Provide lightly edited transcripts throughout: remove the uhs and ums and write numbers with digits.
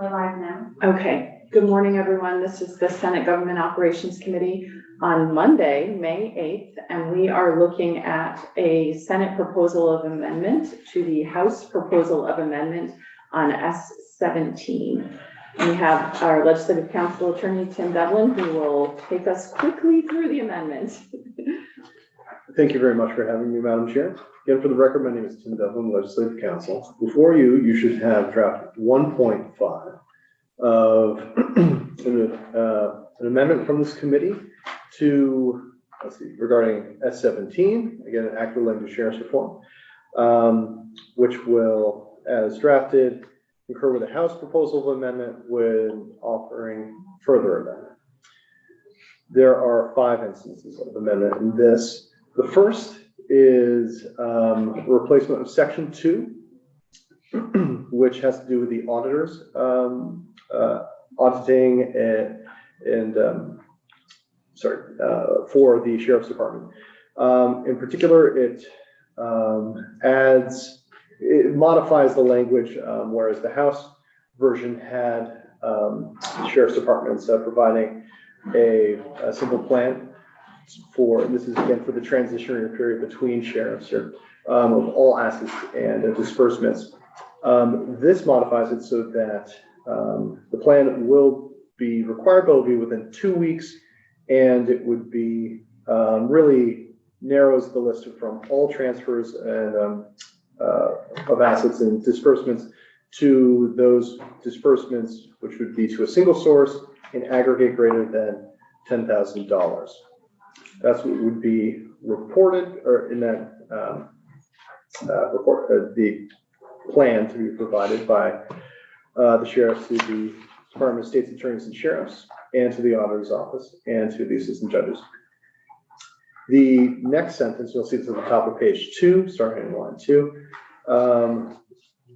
We're live now. Okay, good morning, everyone. This is the Senate Government Operations Committee on Monday, May 8th, and we are looking at a Senate proposal of amendment to the House proposal of amendment on S-17. We have our Legislative Council Attorney, Tim Devlin, who will take us quickly through the amendment. Thank you very much for having me, Madam Chair. Again, for the record, my name is Tim Devlin, Legislative Counsel. Before you, you should have draft 1.5 of an amendment from this committee to, regarding S-17, again, an act relating to sheriff's reform, which will, as drafted, concur with the House proposal of amendment when offering further amendment. There are 5 instances of amendment in this. The first is replacement of section 2, which has to do with the auditors auditing for the Sheriff's Department. In particular, it modifies the language, whereas the House version had the Sheriff's Department providing a simple plan for, and this is again for the transitionary period between sheriffs of all assets and disbursements. This modifies it so that the plan will be required, but will be within 2 weeks, and it would be really narrows the list from all transfers and of assets and disbursements to those disbursements which would be to a single source in aggregate greater than $10,000. That's what would be reported, or in that report, the plan to be provided by the sheriff to the Department of State's Attorneys and Sheriffs, and to the Auditor's Office, and to the Assistant Judges. The next sentence, you'll see it's at the top of page 2, starting in line 2.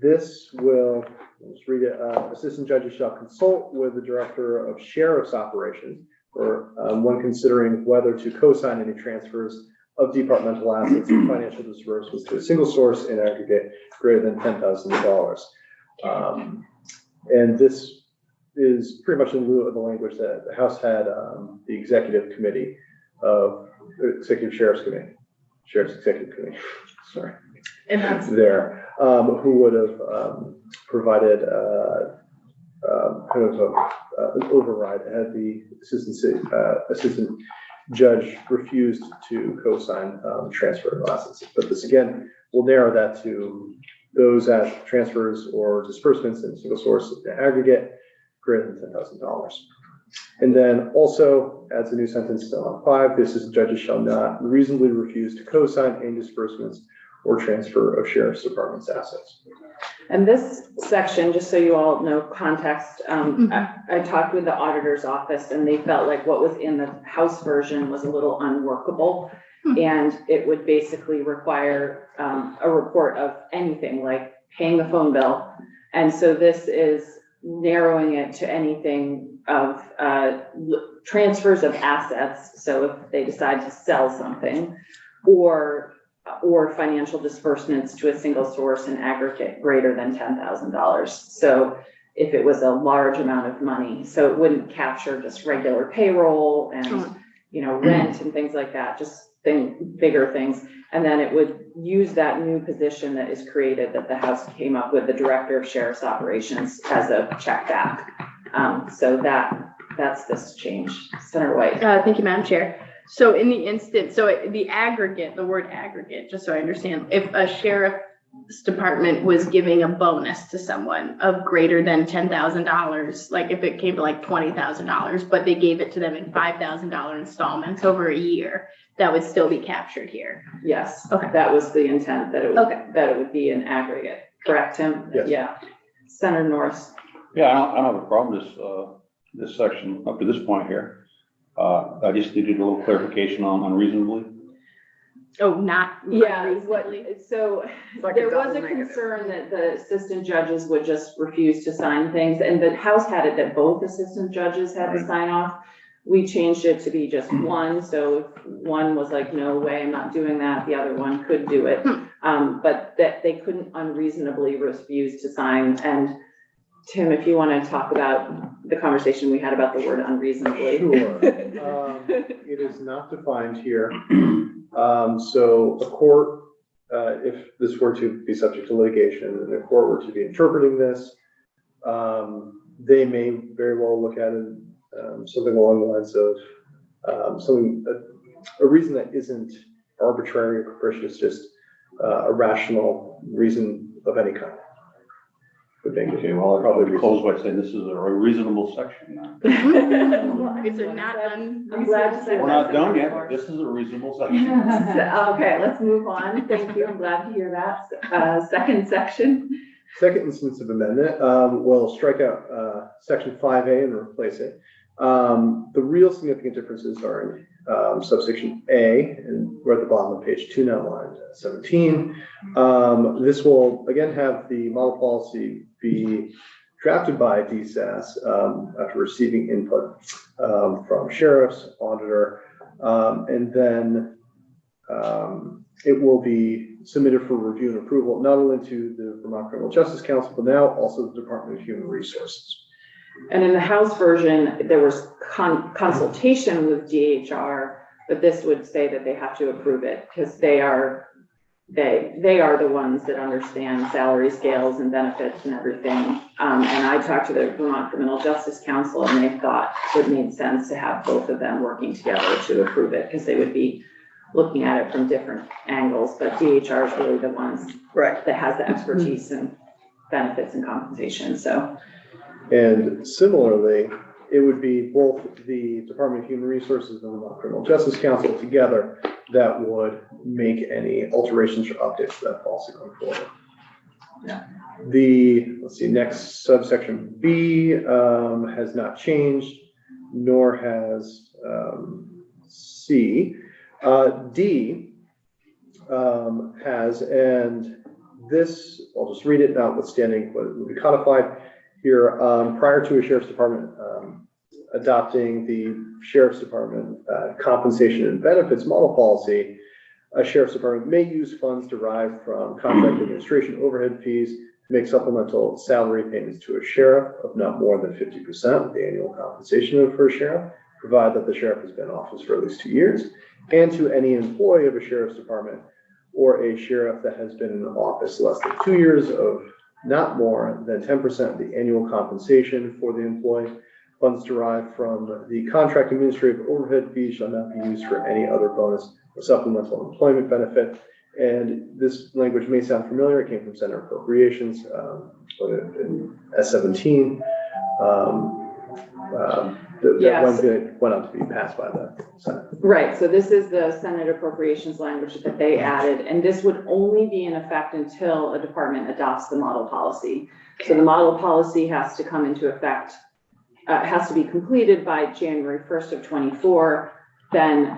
This will, let's read it, Assistant Judges shall consult with the Director of Sheriff's Operations or when considering whether to co-sign any transfers of departmental assets and financial disbursements to a single source in aggregate greater than $10,000. And this is pretty much in lieu of the language that the House had the Executive Committee of Executive Sheriff's Committee, Sheriff's Executive Committee, sorry, there, who would have provided kind of an override had the assistant judge refused to co-sign transfer of assets. But this again will narrow that to those as transfers or disbursements in a single source in aggregate greater than $10,000. And then also adds a new sentence to 5. The assistant judges shall not reasonably refuse to co-sign any disbursements or transfer of Sheriff's Department's assets. And this section, just so you all know context, I talked with the Auditor's Office and they felt like what was in the House version was a little unworkable. And it would basically require a report of anything like paying the phone bill. And so this is narrowing it to anything of transfers of assets. So if they decide to sell something or financial disbursements to a single source in aggregate greater than $10,000. So if it was a large amount of money, so it wouldn't capture just regular payroll and rent and things like that, just bigger things. And then it would use that new position that is created that the House came up with, the Director of Sheriff's Operations, as a check back. So that's this change. Senator White. Thank you, Madam Chair. So in the instance, the aggregate, the word aggregate, just so I understand, if a sheriff's department was giving a bonus to someone of greater than $10,000, like if it came to like $20,000, but they gave it to them in $5,000 installments over a year, that would still be captured here. Yes. Okay. That was the intent, that it would be an aggregate. Correct, Tim? Yes. Yeah. Senator Norris. Yeah, I don't have a problem with this section up to this point here. I just needed a little clarification on unreasonably. Oh, not Yeah, reasonably. so Like there was a concern that the assistant judges would just refuse to sign things, and the House had it that both assistant judges had to sign off. We changed it to be just one, so if one was like, no way, I'm not doing that, the other one could do it. But that they couldn't unreasonably refuse to sign, and Tim, if you want to talk about the conversation we had about the word unreasonably. Sure. It is not defined here. So a court, if this were to be subject to litigation and a court were to be interpreting this, they may very well look at it, something along the lines of, a reason that isn't arbitrary or capricious, just a rational reason of any kind. Okay, well, I'll probably close by saying this is a reasonable section now. Is it not I'm glad to say. We're not done yet, but this is a reasonable section. Okay, let's move on. Thank you. I'm glad to hear that. Second section. Second instance of amendment, we'll strike out section 5A and replace it. The real significant differences are in subsection A, and we're at the bottom of page 2 now, line 17. This will again have the model policy be drafted by DSAS after receiving input from sheriffs, auditor, and then it will be submitted for review and approval, not only to the Vermont Criminal Justice Council, but now also the Department of Human Resources. And in the House version, there was consultation with DHR, but this would say that they have to approve it because they are the ones that understand salary scales and benefits and everything. And I talked to the Vermont Criminal Justice Council and they thought it made sense to have both of them working together to approve it because they would be looking at it from different angles, but DHR is really the ones that has the expertise in benefits and compensation, so. And similarly, it would be both the Department of Human Resources and the Vermont Criminal Justice Council together that would make any alterations or updates to that policy going forward. Yeah. Let's see, next subsection B has not changed, nor has C. D has, and this, I'll just read it, notwithstanding what will be codified here, prior to a sheriff's department adopting the sheriff's department compensation and benefits model policy, a sheriff's department may use funds derived from contract administration overhead fees to make supplemental salary payments to a sheriff of not more than 50% of the annual compensation of her sheriff, provided that the sheriff has been in office for at least 2 years, and to any employee of a sheriff's department or a sheriff that has been in office less than 2 years of not more than 10% of the annual compensation for the employee. Funds derived from the contract administrative overhead fee shall not be used for any other bonus or supplemental employment benefit. And this language may sound familiar. It came from Senate Appropriations, in S17. That went on to be passed by the Senate. Right, so this is the Senate Appropriations language that they added, and this would only be in effect until a department adopts the model policy. So the model policy has to come into effect, has to be completed by January 1st of 24. Then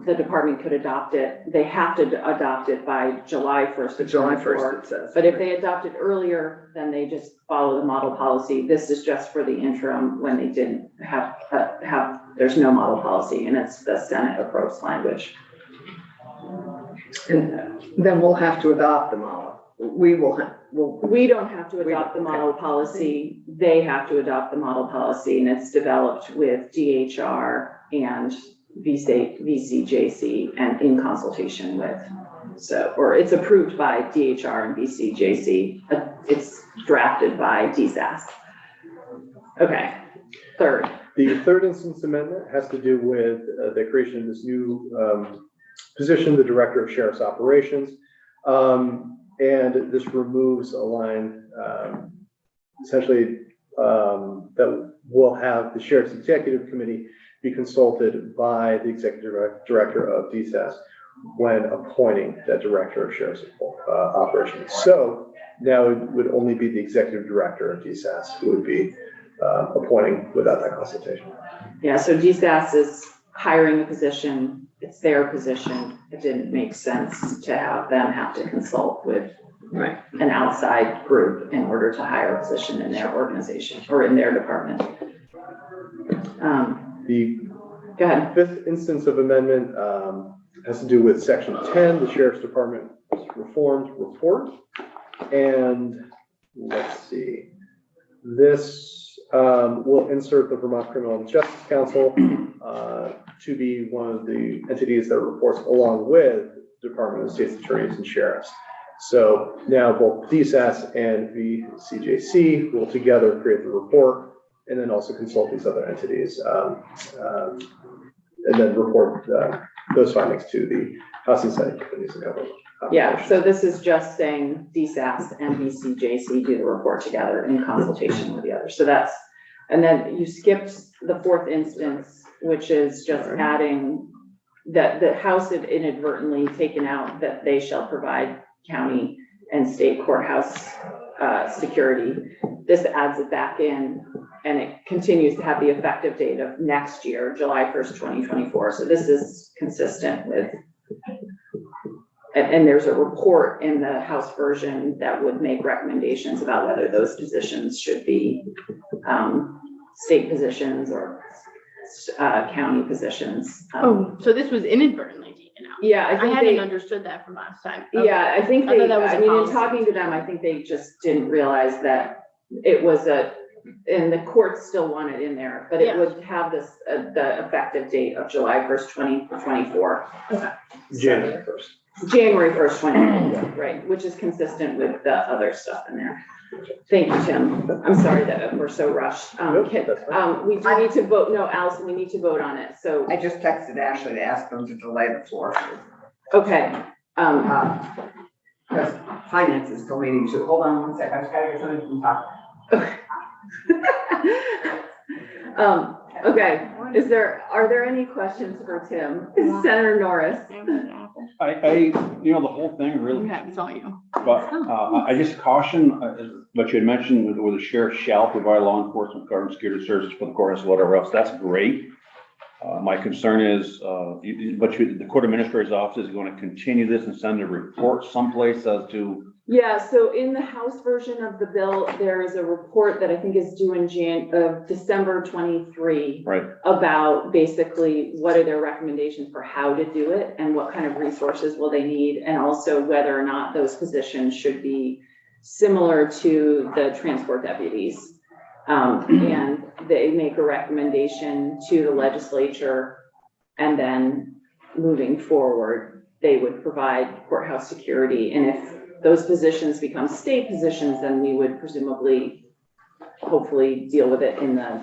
the department could adopt it. They have to adopt it by July 1st of 24. It says. But if they adopt it earlier, then they just follow the model policy. This is just for the interim when they didn't have, there's no model policy, and it's the Senate approach language. And then we'll have to adopt the model. We don't have to adopt the model policy. They have to adopt the model policy, and it's developed with DHR and VCJC and in consultation with, or it's approved by DHR and VCJC. It's drafted by DSAS. Okay, third. The third instance amendment has to do with the creation of this new position, the Director of Sheriff's Operations. And this removes a line essentially that will have the Sheriff's Executive Committee be consulted by the Executive Director of DSAS when appointing that Director of Sheriff's Operations. So now it would only be the Executive Director of DSAS who would be appointing without that consultation. Yeah, so DSAS is hiring a position. It's their position. It didn't make sense to have them have to consult with an outside group in order to hire a position in their organization or in their department. Go ahead. Fifth instance of amendment has to do with section 10, the Sheriff's Department reformed report. And let's see, This will insert the Vermont Criminal Justice Council to be one of the entities that reports along with Department of State's attorneys and sheriffs. So now both DSAS and VCJC will together create the report and then also consult these other entities and then report those findings to the House and Senate committees and government. Yeah, so this is just saying DSAS and VCJC do the report together in consultation with the others. So that's, and then you skipped the fourth instance, which is just adding that the House had inadvertently taken out that they shall provide county and state courthouse security. This adds it back in, and it continues to have the effective date of next year, July 1st, 2024. So this is consistent with, and there's a report in the House version that would make recommendations about whether those positions should be state positions or county positions. Oh, so this was inadvertently taken out. Yeah, I I think hadn't they, understood that from last time. yeah, I think I they, thought that was a I mean, in policy. talking to them, I think they just didn't realize that it was and the court still want it in there, but it Yeah. would have this, the effective date of July 1st, 2024. January 1st. January 1st, 2024, right, which is consistent with the other stuff in there. Thank you, Tim. I'm sorry that we're so rushed. Nope, that's fine. We do need to vote, no, Allison, we need to vote on it, so, I just texted Ashley to ask them to delay the floor. okay. Because finance is still meeting, so hold on one sec, I just gotta get something from top. Okay, are there any questions for Tim? Senator Norris? You know, the whole thing really, Okay, it's all you. but I just caution, what you had mentioned where the sheriff shall provide law enforcement, guard and security services for the courthouse, whatever else, that's great. My concern is, the court administrator's office is going to continue this and send a report someplace as to. Yeah, so in the House version of the bill, there is a report that I think is due in December 23. Right. About basically what are their recommendations for how to do it and what kind of resources will they need, and also whether or not those positions should be similar to the transport deputies. And they make a recommendation to the legislature, and then moving forward, they would provide courthouse security. And if those positions become state positions, then we would presumably, hopefully deal with it in the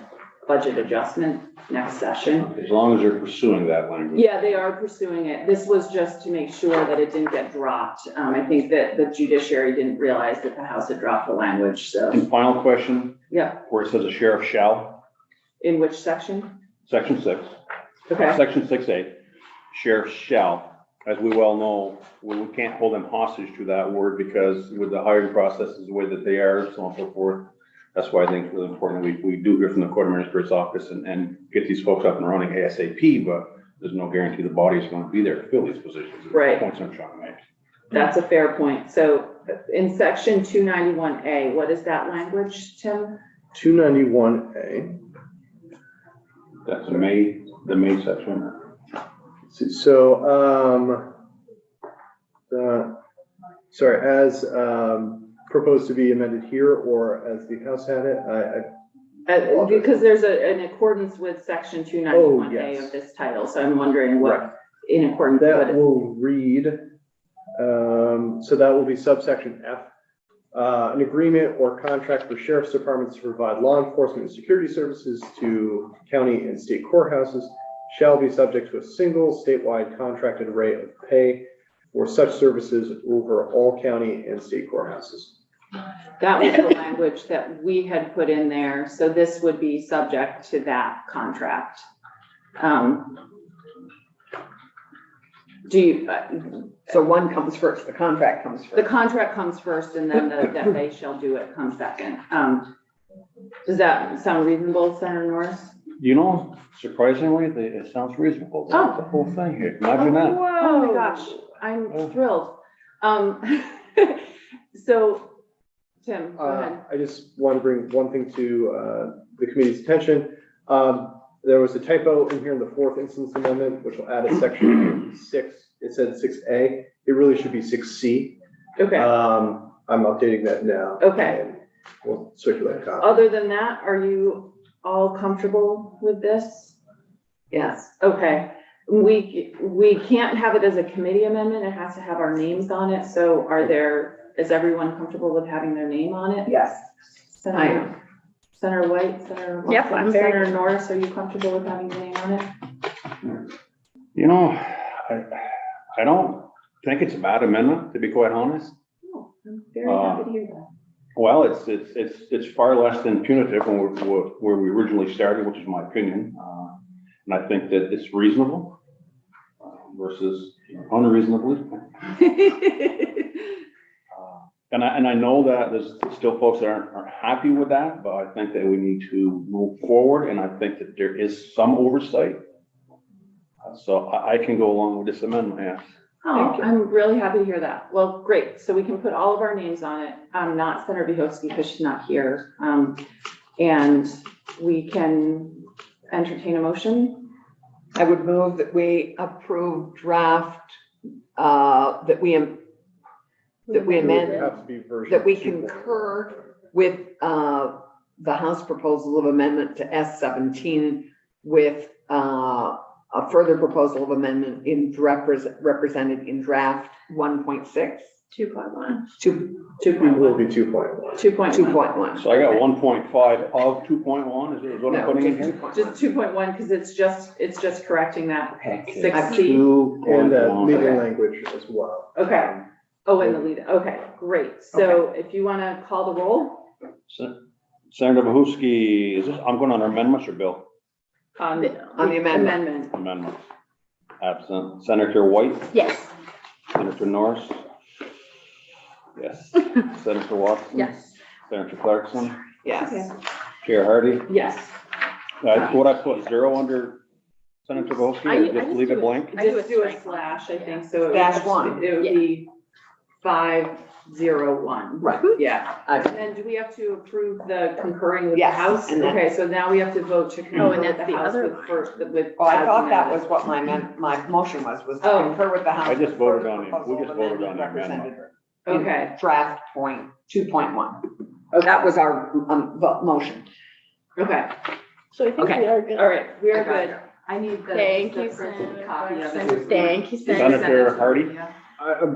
budget adjustment next session. As long as they're pursuing that language. Yeah, they are pursuing it. This was just to make sure that it didn't get dropped. I think that the judiciary didn't realize that the House had dropped the language, so, And final question, yeah. where it says the sheriff shall, In which section? section 6, Okay, section 6A, sheriff shall. As we well know, we can't hold them hostage to that word because with the hiring processes the way that they are, so on and so forth. That's why I think it's really important we do hear from the court administrator's office and get these folks up and running ASAP, but there's no guarantee the body is going to be there to fill these positions. Right. Points I'm trying to make. that's a fair point. So in section 291A, what is that language, Tim? 291A. That's the main section. So, sorry, as proposed to be amended here or as the House had it, Because there's an accordance with section 291A yes. of this title, so I'm wondering what, in accordance with that it. will read, so that will be subsection F. An agreement or contract for sheriff's departments to provide law enforcement and security services to county and state courthouses shall be subject to a single statewide contracted rate of pay for such services over all county and state courthouses. That was the language that we had put in there, so this would be subject to that contract. Do you, So one comes first, the contract comes the first. contract comes first and then that they shall do it comes second. Does that sound reasonable, Senator Norris? You know, surprisingly, it sounds reasonable. Oh. The whole thing here. Imagine that. Oh my gosh, I'm thrilled. So, Tim, go ahead. I just want to bring one thing to the committee's attention. There was a typo in here in the fourth instance amendment, which will add a section 6. It said 6A. It really should be 6C. Okay, I'm updating that now. Okay. we'll circulate a copy. Other than that, are you all comfortable with this? Yes. Okay, we can't have it as a committee amendment, it has to have our names on it, so is everyone comfortable with having their name on it? Yes. Senator- I am. Senator White, Senator Yep, Watson, I'm very- Senator Norris, are you comfortable with having your name on it? You know, I don't think it's a bad amendment, to be quite honest. Oh, I'm very happy to hear that. Well, it's far less than punitive when where we originally started, which is my opinion. And I think that it's reasonable versus unreasonably. And I know that there's still folks that aren't happy with that, but I think that we need to move forward, and I think that there is some oversight. So I can go along with this amendment, yes. Oh, I'm really happy to hear that. Well, great. So we can put all of our names on it. Not Senator Bihowski because she's not here. And we can entertain a motion. I would move that we approve draft, that we amend, It would have to be version. that we 2.1. concur with, the House proposal of amendment to S-17 with, a further proposal of amendment represented in draft 1.6, 2.1. 2.1 will be 2.1. 2.1. So I got 1.5 of 2.1 is what I'm putting in here? Just 2.1 because it's just correcting that Okay. 6C. And 2.1. legal Okay. language as well. Okay. Oh, and the lead. Okay, great. So if you want to call the roll Senator Bihowski, I'm going on amendments or bill? on On the amendment. Amendments. Absent. Senator White, Yes. Senator Norris? Yes. Senator Watson? Yes. Senator Clarkson? Yes. Chair Hardy? Yes. What I put 0 under Senator Bihowski, I or just just leave do it it. blank? I do Just a do a strike. slash, I think, so. Dash one. It would Yeah. be 501. Right. Yeah. I- And then do we have to approve the concurring with the Yes, House? and then- Okay, so now we have to vote to concur Oh, and with that's the the House other with line. first, with. Oh, I as thought that amended. was what my motion was to Oh. concur with the House. I just with voted further on it. We proposal just of voted on amendment the amendment. represented in Okay. Draft 2.1. That was our, motion. Okay, So I think Okay. we are good. all right, we I are got good. it. I need the. Thank the you, printed Senator copy of it. Clarkson. Thank you, Did you send Senator it to Hardy? me? Yeah.